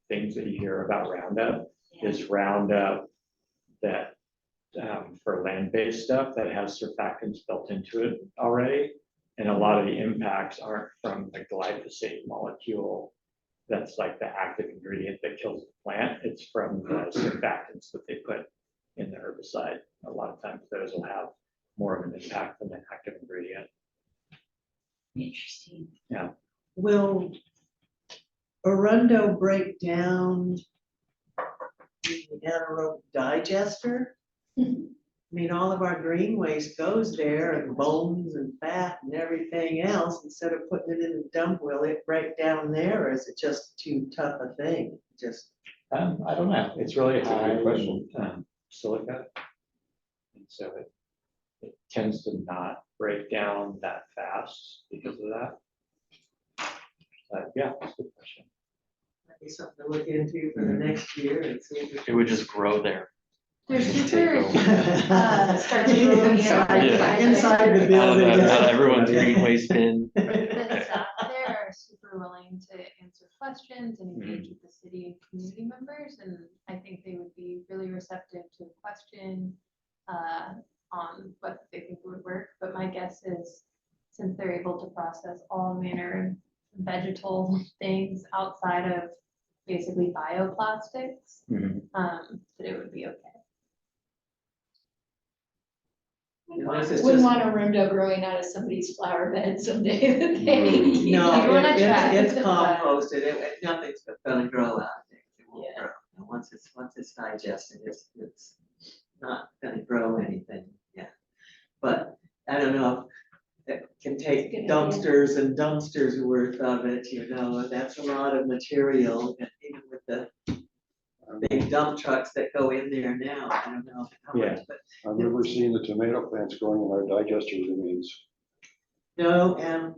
things that you hear about Roundup is Roundup that for land-based stuff that has surfactants built into it already, and a lot of the impacts aren't from the glyphosate molecule. That's like the active ingredient that kills the plant. It's from the surfactants that they put in the herbicide. A lot of times those will have more of an impact than the active ingredient. Interesting. Yeah. Will Orundo break down the anaerobic digester? I mean, all of our green waste goes there, and bones and fat and everything else. Instead of putting it in the dump, will it break down there, or is it just too tough a thing? I don't know. It's really That's a high good question. in silica, and so it tends to not break down that fast because of that. Yeah, that's a good question. Might be something to look into for the next year and see if It would just grow there. There's Take different, over. start to grow Inside the building. Not everyone's green waste bin. The staff there are super willing to answer questions and engage with the city and community members, and I think they would be really receptive to a question on what they think would work. But my guess is, since they're able to process all manner of vegetal things outside of basically bioplastics, that it would be okay. Unless it's Wouldn't just- want a Orundo growing out of somebody's flower bed someday that they. No, you wanna try it's it, but- composted, nothing's gonna grow out of it. It won't Yeah. grow. And once it's digested, it's not gonna grow anything, yeah. But I don't know, it can take Good idea. dumpsters and dumpsters worth of it, that's a lot of material, and even with the big dump trucks that go in there now, I don't know how much, but I remember seeing the tomato plants growing in our digester remains. no, and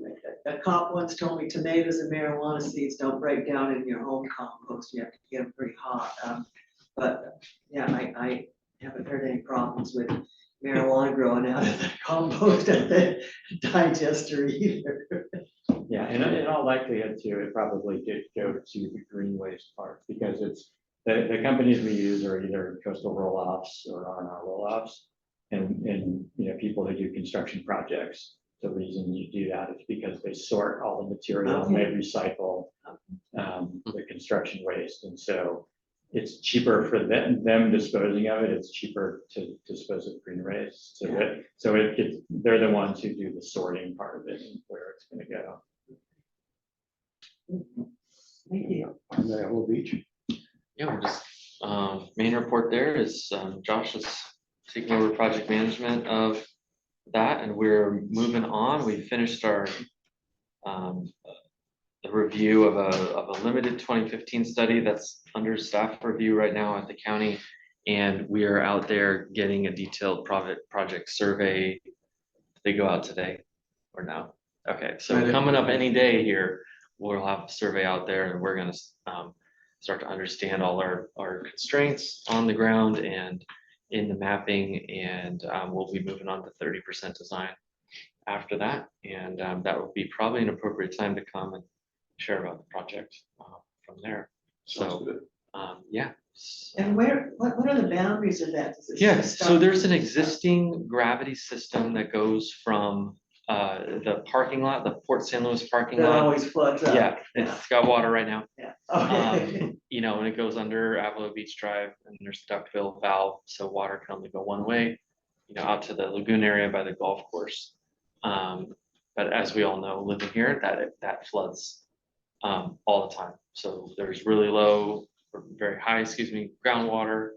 a cop once told me tomatoes and marijuana seeds don't break down in your home compost, you have to get them pretty hot. But yeah, haven't heard any problems with marijuana growing out of the compost at the digester either. Yeah, and in all likelihood too, it probably did go to the green waste part, because it's, the companies we use are either coastal roll-offs or R&R roll-offs. And, you know, people that do construction projects, the reason you do that is because they sort all the material and they recycle the construction waste. And so it's cheaper for them disposing of it, it's cheaper to dispose of green waste. So it gets, they're the ones who do the sorting part of it and where it's gonna go. Thank you. On the Apple Beach. Yeah, we're just, main report there is, Josh is taking over project management of that, and we're moving on. We finished our, the review of a limited 2015 study that's under staff review right now at the county. And we are out there getting a detailed project survey. They go out today or no? Okay, so Friday. coming up any day here, we'll have a survey out there, and we're gonna start to understand all our constraints on the ground and in the mapping, and we'll be moving on to 30% design after that. And that would be probably an appropriate time to come and share about the project from there. Sounds So, good. yeah. And what are the boundaries of that? Does it Yeah, stop- so there's an existing gravity system that goes from the parking lot, the Port San Luis parking That lot. always floods up. Yeah, it's got water right now. Yeah. Okay. You know, and it goes under Avalo Beach Drive, and there's a duckbill valve, so water can only go one way, you know, out to the lagoon area by the golf course. But as we all know, living here, that floods all the time. So there's really low, or very high, excuse me, groundwater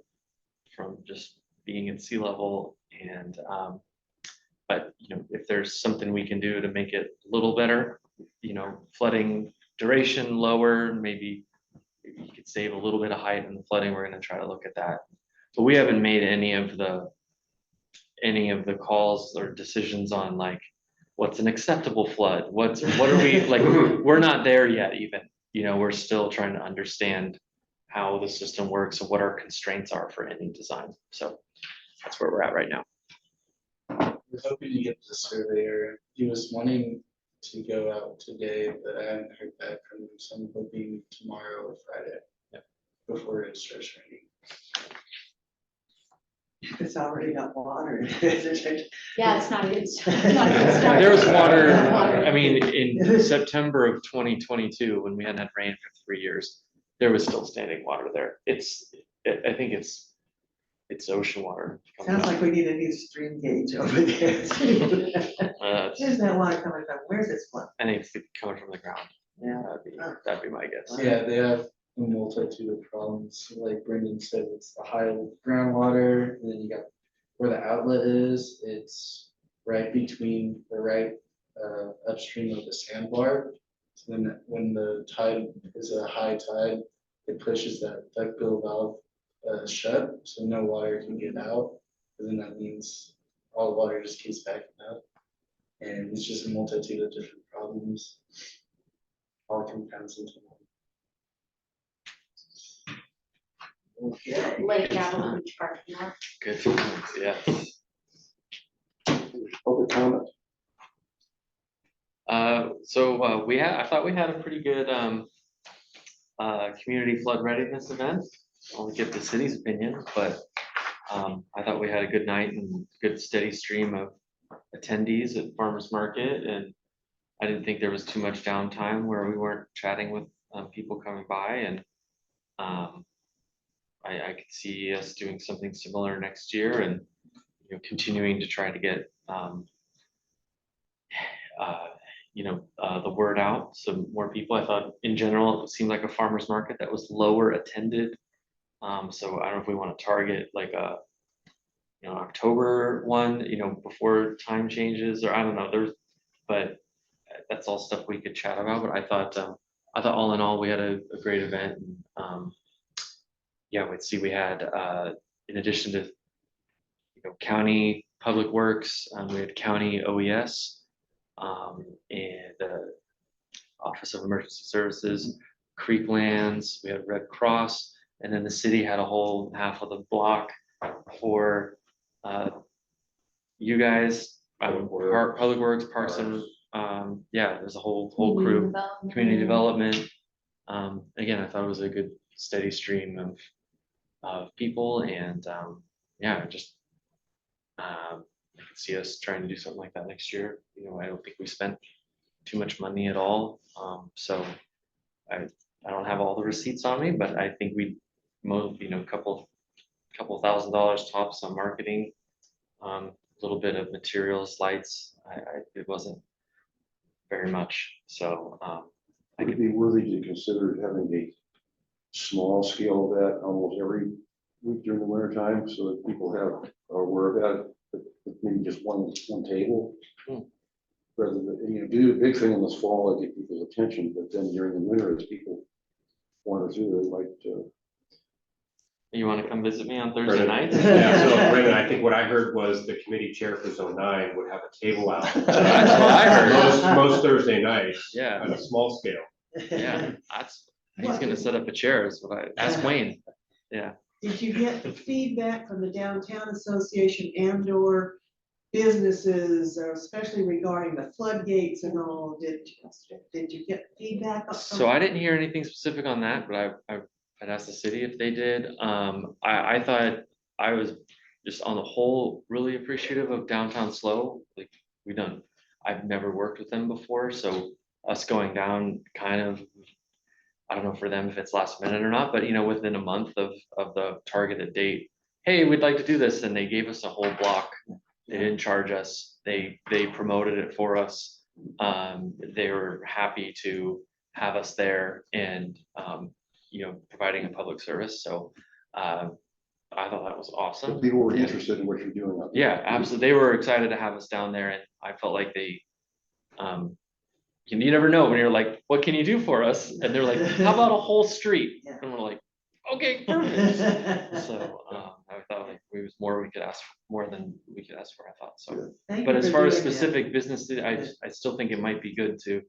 from just being at sea level. And but you know, if there's something we can do to make it a little better, you know, flooding duration lower, maybe you could save a little bit of height in the flooding, we're gonna try to look at that. But we haven't made any of the calls or decisions on like, what's an acceptable flood? What are we, like, we're not there yet even, you know, we're still trying to understand how the system works and what our constraints are for any design. So that's where we're at right now. We're hoping to get the surveyor. He was wanting to go out today, but I haven't heard back from him, so I'm hoping tomorrow or Friday. Yep. Before it starts raining. It's already got water. Yeah, it's not a good start. Not a good start. There was water, Water. I mean, in September of 2022, when we hadn't had rain for 3 years, there was still standing water there. I think it's ocean water. coming Sounds up. like we need a new stream gauge over there. Where's that water coming from? Where's this one? I think it's coming from the ground. Yeah. That'd be my guess. Yeah, they have a multitude of problems. Like Brendan said, it's the high groundwater, and then you got where the outlet is. It's right between the upstream of the sandbar. So then when the tide is a high tide, it pushes that duckbill valve shut, so no water can get out. And then that means all the water just keeps backing up. And it's just a multitude of different problems. All compounds into one. Okay. Lake Avalon Beach parking lot. Good, yes. Public comment. I thought we had a pretty good community flood readiness event. I'll get the city's opinion, but I thought we had a good night and good steady stream of attendees at farmers market, and I didn't think there was too much downtime where we weren't chatting with people coming by, and I could see us doing something similar next year, and you know, continuing to try to get the word out, so more people. I thought in general it seemed like a farmer's market that was lower attended. So I don't know if we want to target like a October one, before time changes, or I don't know. But that's all stuff we could chat about. But I thought all in all we had a great event. And, we had in addition to county public works, we had county OES, and the Office of Emergency Services, Creeklands, we had Red Cross, and then the city had a whole half of the block for you guys, Public Works, Parks and, yeah, there's a whole crew, community development. Again, I thought it was a good steady stream of people and, yeah, just, I could see us trying to do something like that next year. You know, I don't think we spent too much money at all. So I don't have all the receipts on me, but I think we, couple $1,000 tops on marketing. A little bit of materials, lights, it wasn't very much, so, Would it be worthy to consider having a small scale of that almost every week during the winter time so that people have, are aware of that, but maybe just one table? Hmm. Rather than, do a big thing in this fall, to get people's attention, but then during the winter, as people want to do, they might, you wanna come visit me on Thursday nights? Yeah, so Brendan, I think what I heard was the committee chair for zone 9 would have a table out. That's what I heard. Most Thursday nights. Yeah. On a small scale. Yeah, he's gonna set up a chair, is what I, ask Wayne, yeah. Did you get the feedback from the downtown association and or businesses, especially regarding the floodgates and all? Did you get feedback? So I didn't hear anything specific on that, but I'd asked the city if they did. I thought I was just on the whole really appreciative of Downtown Slow. Like I've never worked with them before, so us going down kind of, I don't know for them if it's last minute or not, but within a month of the targeted date, hey, we'd like to do this, and they gave us a whole block. They didn't charge us. They promoted it for us. They were happy to have us there and providing a public service. So I thought that was awesome. people were interested in what you're doing out there. Yeah, absolutely. They were excited to have us down there, and I felt like they, you never know when you're like, what can you do for us? And they're like, how about a whole street? Yeah. And we're like, okay, perfect. So I thought like we could ask more than we could ask for, I thought so. But as far as specific businesses, I still think it might be good to,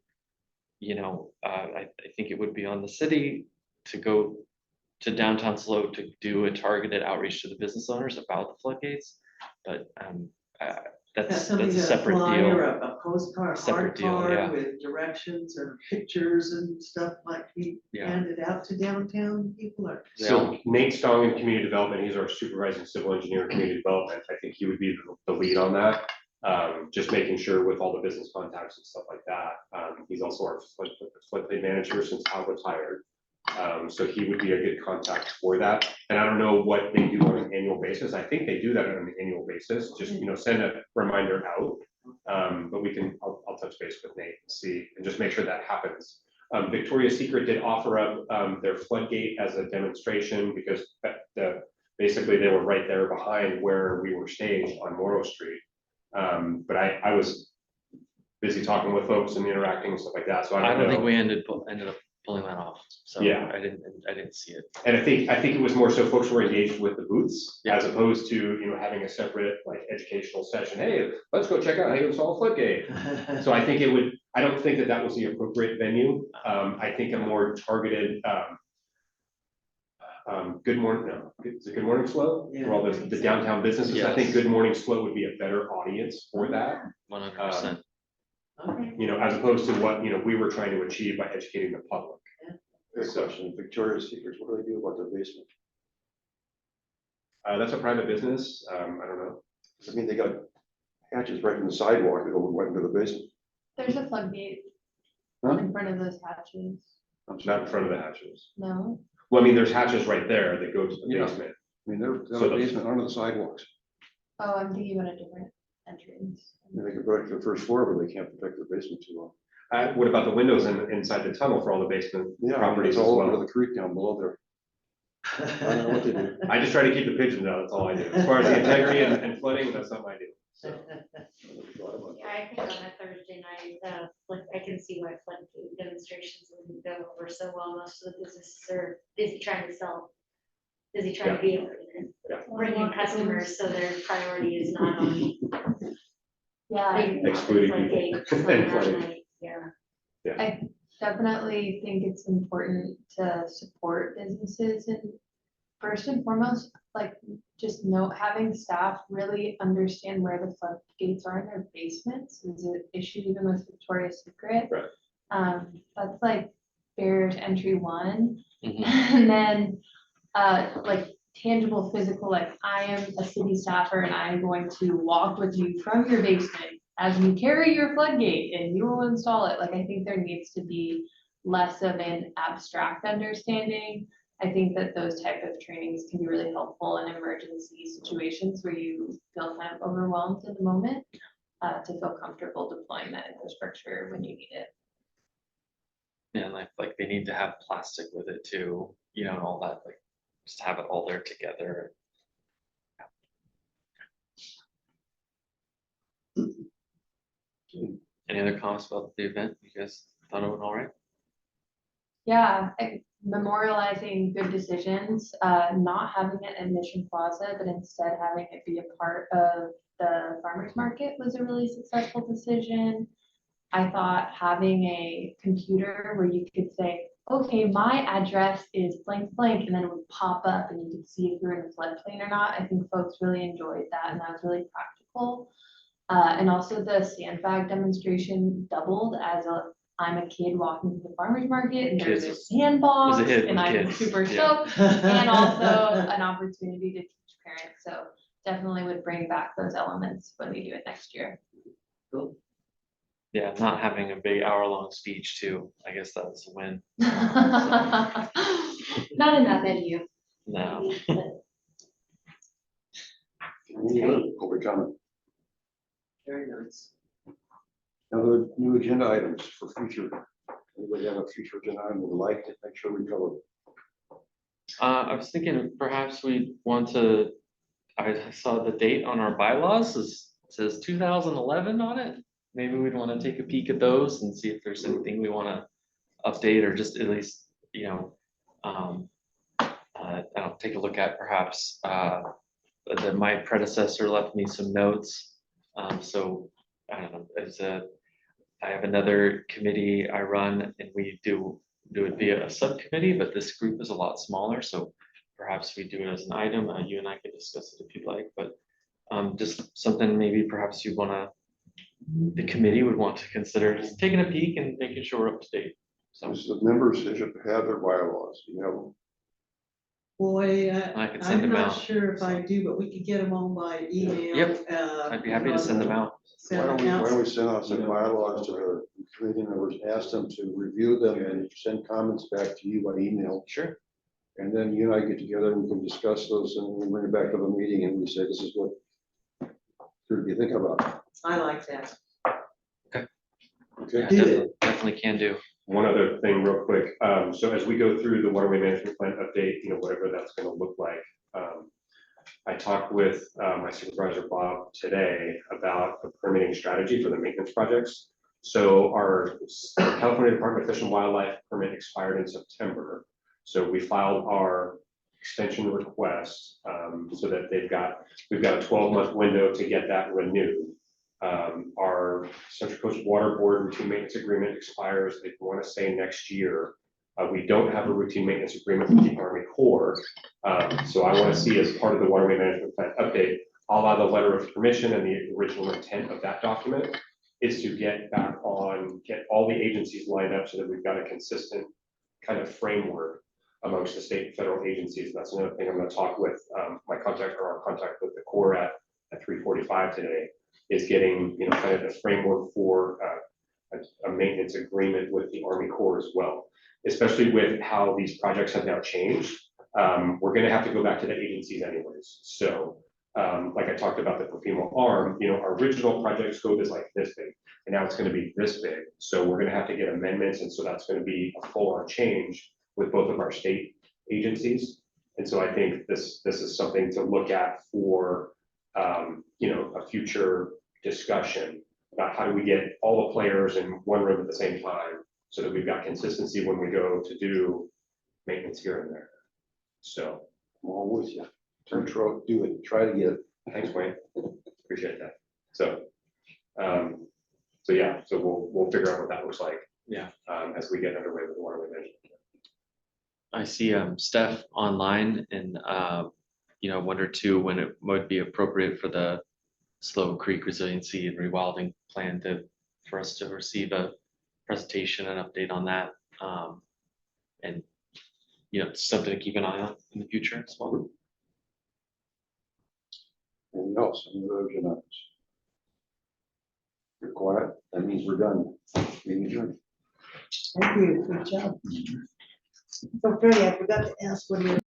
I think it would be on the city to go to Downtown Slow to do a targeted outreach to the business owners about the floodgates. But that's a separate deal. A postcard, Separate hard deal, yeah. card with directions or pictures and stuff like be Yeah. handed out to downtown people or. So Nate Stong in community development, he's our supervising civil engineer in community development. I think he would be the lead on that. Just making sure with all the business contacts and stuff like that. He's also our floodplain manager since Al retired. So he would be a good contact for that. And I don't know what they do on an annual basis. I think they do that on an annual basis, just, send a reminder out. But I'll touch base with Nate and see, and just make sure that happens. Victoria's Secret did offer up their floodgate as a demonstration because basically they were right there behind where we were staged on Morrow Street. But I was busy talking with folks and interacting and stuff like that, so I don't know. think we ended up pulling that off, so Yeah. I didn't see it. And I think it was more so folks were engaged with the booths Yeah. as opposed to, having a separate like educational session. Hey, let's go check out how you install a floodgate. So I think I don't think that was the appropriate venue. I think a more targeted, Good Morning, no, it's a Good Morning Slow for all the downtown businesses. I think Yes. Good Morning Slow would be a better audience for that. 100%. Okay. As opposed to what, we were trying to achieve by educating the public. Good question. Victoria's Secrets, what do they do about their basement? That's a private business. I don't know. I mean, they got hatches right in the sidewalk that go right into the basement. There's a floodgate Huh? in front of those hatches. I'm Not in front of the hatches. No, Well, I mean, there's hatches right there that go to the Yeah. basement. I mean, they're So in the basement under the sidewalks. oh, I'm thinking about a different entrance. And they can protect the first floor, but they can't protect their basement too well. What about the windows inside the tunnel for all the basement Yeah, properties it's as all over well? the creek down below there. I don't know what they do. I just try to keep the pigeons out, that's all I do. As far as the integrity and flooding, that's something I do. So, Yeah, I think on a Thursday night, I can see why floodgate demonstrations wouldn't go over so well. Most of the businesses are busy trying to be able Yeah. to bring in customers, so their priority is not on. Yeah, Excluding floodgate people on and that flooding. night, Yeah. I definitely think it's important to support businesses and first and foremost, like just note, having staff really understand where the floodgates are in their basements is an issue even with Victoria's Secret. Right. That's like barrier to entry one. Mhm. And then, like tangible physical, like I am a city staffer and I'm going to walk with you from your basement as you carry your floodgate and you will install it. Like, I think there needs to be less of an abstract understanding. I think that those type of trainings can be really helpful in emergency situations where you feel kind of overwhelmed in the moment, to feel comfortable deploying that infrastructure when you need it. Yeah, like they need to have plastic with it too, you know, and all that, like, just have it all there together. Any other comments about the event? You guys thought it went all right? Yeah, memorializing good decisions, not having it at Mission Plaza, but instead having it be a part of the farmer's market was a really successful decision. I thought having a computer where you could say, okay, my address is blank blank, and then it would pop up and you could see if you're in the floodplain or not. I think folks really enjoyed that and that was really practical. And also the sandbag demonstration doubled as I'm a kid walking to the farmer's market and there's a Kids. sandbox Was a hit and with I'm kids, super yeah. stoked. And also an opportunity to teach parents. So definitely would bring back those elements when we do it next year. Yeah, not having a big hour-long speech too, I guess that's a win. Not in that venue. No. Any other public comment? Very nice. Other new agenda items for future? Anybody have a future agenda item would like to make sure we cover? I was thinking perhaps we want to, I saw the date on our bylaws says 2011 on it. Maybe we'd want to take a peek at those and see if there's anything we want to update or just at least, you know, take a look at perhaps, that my predecessor left me some notes. So I don't know, I have another committee I run and we do it via a subcommittee, but this group is a lot smaller, so perhaps we do it as an item. You and I could discuss it if you'd like, but just something maybe perhaps the committee would want to consider just taking a peek and making sure we're up to date. So The members should have their bylaws, you know. Boy, I could send I'm them not out. sure if I do, but we could get them on by email. Yep, I'd be happy to send them out. Why don't we send out some bylaws to the committee members, ask them to review them and send comments back to you by email. Sure. And then you and I get together and we can discuss those and we bring it back to the meeting and we say, this is what you think about it. I like that. Yeah, Okay. definitely can do. One other thing real quick, so as we go through the waterway management plan update, you know, whatever that's gonna look like. I talked with my supervisor Bob today about the permitting strategy for the maintenance projects. So our California Department of Fish and Wildlife permit expired in September. So we filed our extension request, so that we've got a 12-month window to get that renewed. Our Central Coast Water Board routine maintenance agreement expires, I want to say next year. We don't have a routine maintenance agreement with the Army Corps. So I want to see as part of the waterway management plan update, I'll have the letter of permission and the original intent of that document is to get all the agencies lined up so that we've got a consistent kind of framework amongst the state and federal agencies. That's another thing I'm going to talk with our contact with the Corps at 3:45 today, is getting, you know, kind of the framework for a maintenance agreement with the Army Corps as well, especially with how these projects have now changed. We're going to have to go back to the agencies anyways. So like I talked about the Profimo Arm, you know, our original project scope is like this big, and now it's going to be this big. So we're going to have to get amendments, and so that's going to be a full-on change with both of our state agencies. And so I think this is something to look at for you know, a future discussion about how do we get all the players in one room at the same time so that we've got consistency when we go to do maintenance here and there. So I'm all with you. Do it, try to get it. thanks, Wayne. Appreciate that. So, so yeah, so we'll figure out what that looks like. Yeah. As we get underway with the waterway management. I see Steph online and one or two when it would be appropriate for the Slow Creek Resiliency and Rewilding Plan for us to receive a presentation and update on that. And, it's something to keep an eye on in the future as well. Anything else? Any other agenda items? You're quiet. That means we're done. Meeting adjourned. Thank you, good job. So Freddie, I forgot to ask when you